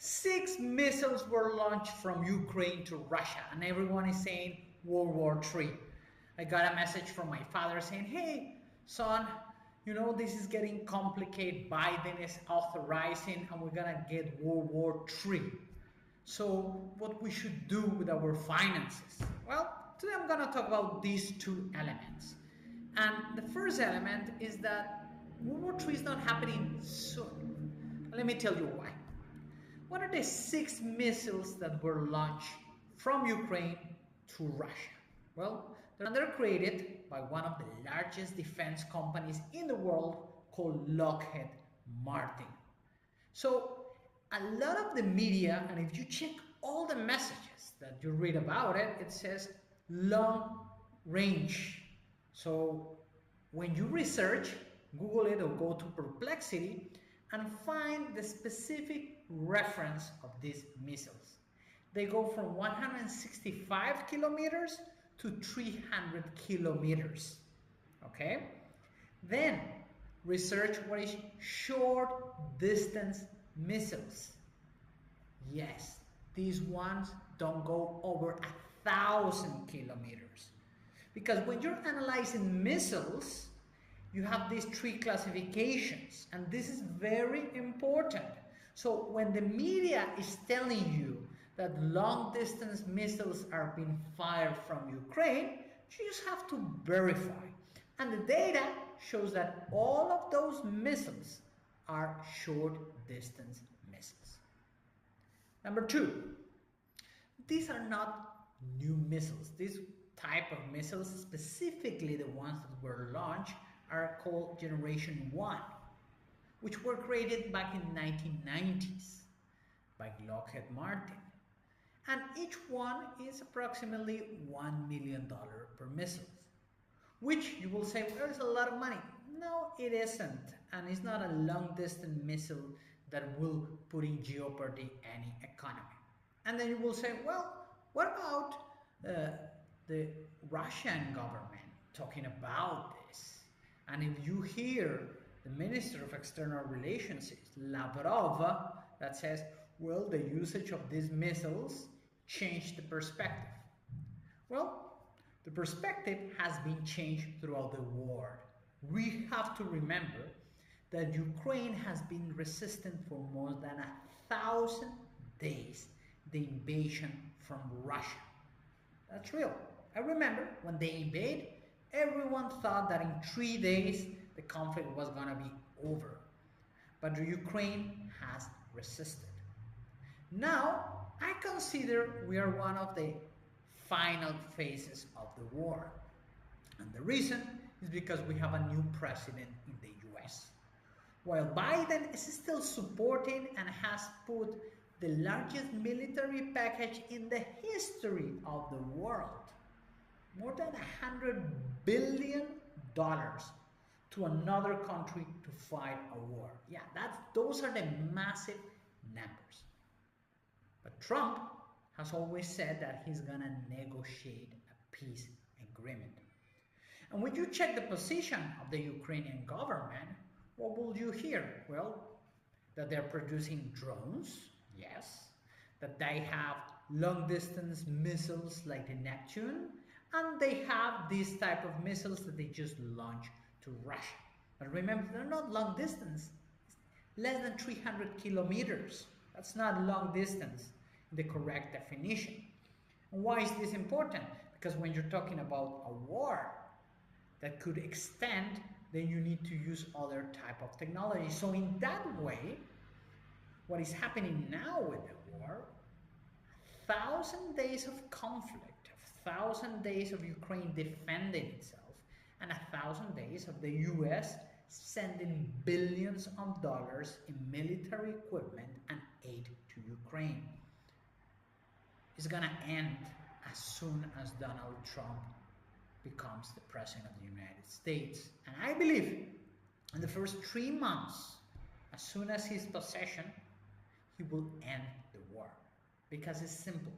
6 missiles were launched from Ukraine to Russia, and everyone is saying World War III. I got a message from my father saying, hey, son, you know, this is getting complicated. Biden is authorizing, and we're gonna get World War III. So what we should do with our finances? Well, today I'm gonna talk about these two elements. And the first element is that World War III is not happening soon. Let me tell you why. What are the 6 missiles that were launched from Ukraine to Russia? Well, they're created by one of the largest defense companies in the world called Lockheed Martin. So a lot of the media, and if you check all the messages that you read about it, it says long range. So when you research, Google it or go to Perplexity and find the specific reference of these missiles. They go from 165 kilometers to 300 kilometers. Okay? Then research what is short distance missiles. Yes, these ones don't go over 1,000 kilometers. Because when you're analyzing missiles, you have these 3 classifications, and this is very important. So when the media is telling you that long distance missiles are being fired from Ukraine, you just have to verify. And the data shows that all of those missiles are short distance missiles. Number 2, these are not new missiles. This type of missiles, specifically the ones that were launched, are called Generation 1, which were created back in the 1990s by Lockheed Martin. And each one is approximately $1 million per missile, which you will say, well, it's a lot of money. No, it isn't. And it's not a long-distance missile that will put in jeopardy any economy. And then you will say, well, what about the Russian government talking about this? And if you hear the Minister of External Relations, Lavrov, that says, well, the usage of these missiles changed the perspective. Well, the perspective has been changed throughout the war. We have to remember that Ukraine has been resistant for more than 1,000 days, the invasion from Russia. That's real. I remember when they invade, everyone thought that in 3 days the conflict was going to be over. But Ukraine has resisted. Now, I consider we are one of the final phases of the war. And the reason is because we have a new president in the US. While Biden is still supporting and has put the largest military package in the history of the world, more than $100 billion to another country to fight a war. Yeah, those are the massive numbers. But Trump has always said that he's gonna negotiate a peace agreement. And when you check the position of the Ukrainian government, what will you hear? Well, that they're producing drones, yes, that they have long-distance missiles like the Neptune, and they have these type of missiles that they just launch to Russia. But remember, they're not long distance, it's less than 300 kilometers. That's not long distance in the correct definition. And why is this important? Because when you're talking about a war that could extend, then you need to use other type of technology. So in that way, what is happening now with the war, 1,000 days of conflict, 1,000 days of Ukraine defending itself, and 1,000 days of the US sending billions of dollars in military equipment and aid to Ukraine. It's gonna end as soon as Donald Trump becomes the president of the United States. And I believe in the first 3 months, as soon as his possession, he will end the war. Because it's simple.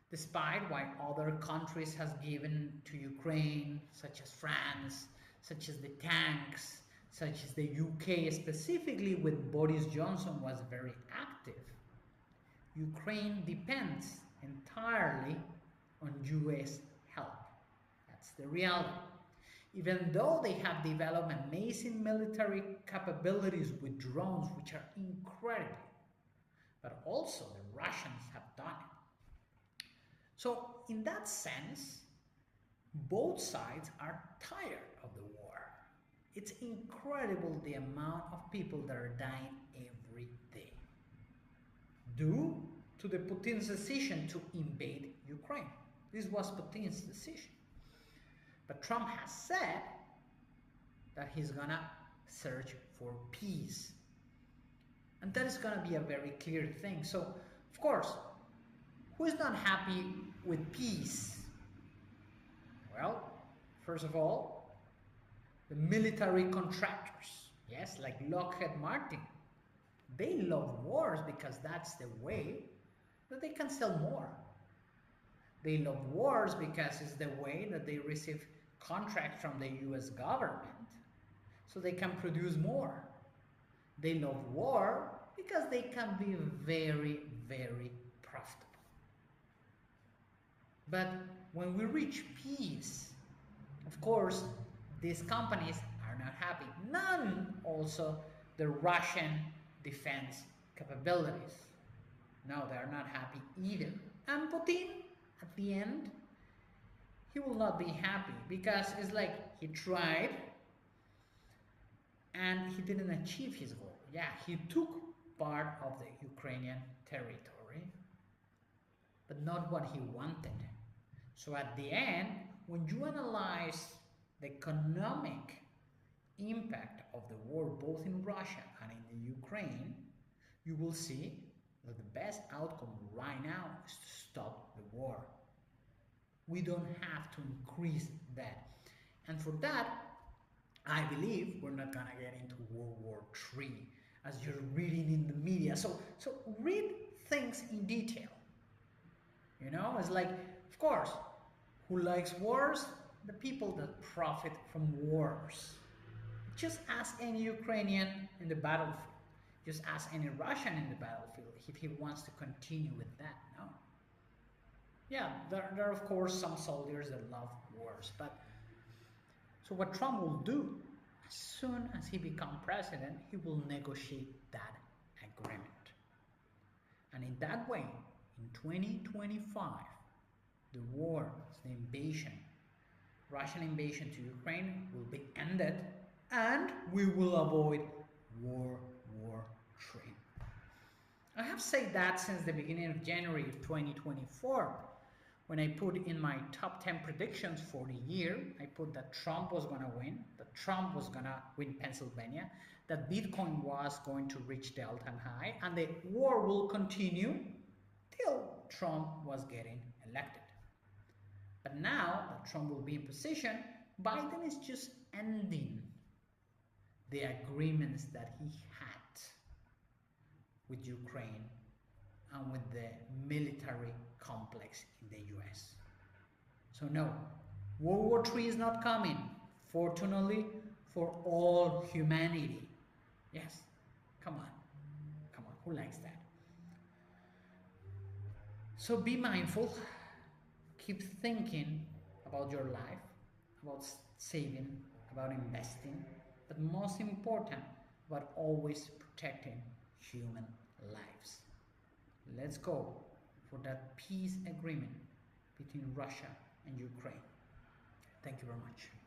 Despite what other countries has given to Ukraine, such as France, such as the tanks, such as the UK, specifically with Boris Johnson was very active, Ukraine depends entirely on US help. That's the reality. Even though they have developed amazing military capabilities with drones, which are incredible, but also the Russians have done it. So, in that sense, both sides are tired of the war. It's incredible the amount of people that are dying every day due to the Putin's decision to invade Ukraine. This was Putin's decision. But Trump has said that he's gonna search for peace. And that is gonna be a very clear thing. So, of course, who is not happy with peace? Well, first of all, the military contractors, yes, like Lockheed Martin. They love wars because that's the way that they can sell more. They love wars because it's the way that they receive contracts from the US government so they can produce more. They love war because they can be very, very profitable. But when we reach peace, of course, these companies are not happy. None also the Russian defense capabilities. No, they are not happy either. And Putin, at the end, he will not be happy because it's like he tried and he didn't achieve his goal. Yeah, he took part of the Ukrainian territory, but not what he wanted. So at the end, when you analyze the economic impact of the war both in Russia and in the Ukraine, you will see that the best outcome right now is to stop the war. We don't have to increase that. And for that, I believe we're not gonna get into World War III as you're reading in the media. So read things in detail. You know, it's like, of course, who likes wars? The people that profit from wars. Just ask any Ukrainian in the battlefield. Just ask any Russian in the battlefield if he wants to continue with that. No. Yeah, there are of course some soldiers that love wars, but so what Trump will do, as soon as he becomes president, he will negotiate that agreement. And in that way, in 2025, the war, the invasion, Russian invasion to Ukraine will be ended and we will avoid World War III. I have said that since the beginning of January of 2024. When I put in my top 10 predictions for the year, I put that Trump was going to win, that Trump was going to win Pennsylvania, that Bitcoin was going to reach the all-time high, and the war will continue till Trump was getting elected. But now that Trump will be in position, Biden is just ending the agreements that he had with Ukraine and with the military complex in the US. So no, World War III is not coming, fortunately for all humanity. Yes, come on, who likes that? So be mindful, keep thinking about your life, about saving, about investing, but most important, about always protecting human lives. Let's go for that peace agreement between Russia and Ukraine. Thank you very much.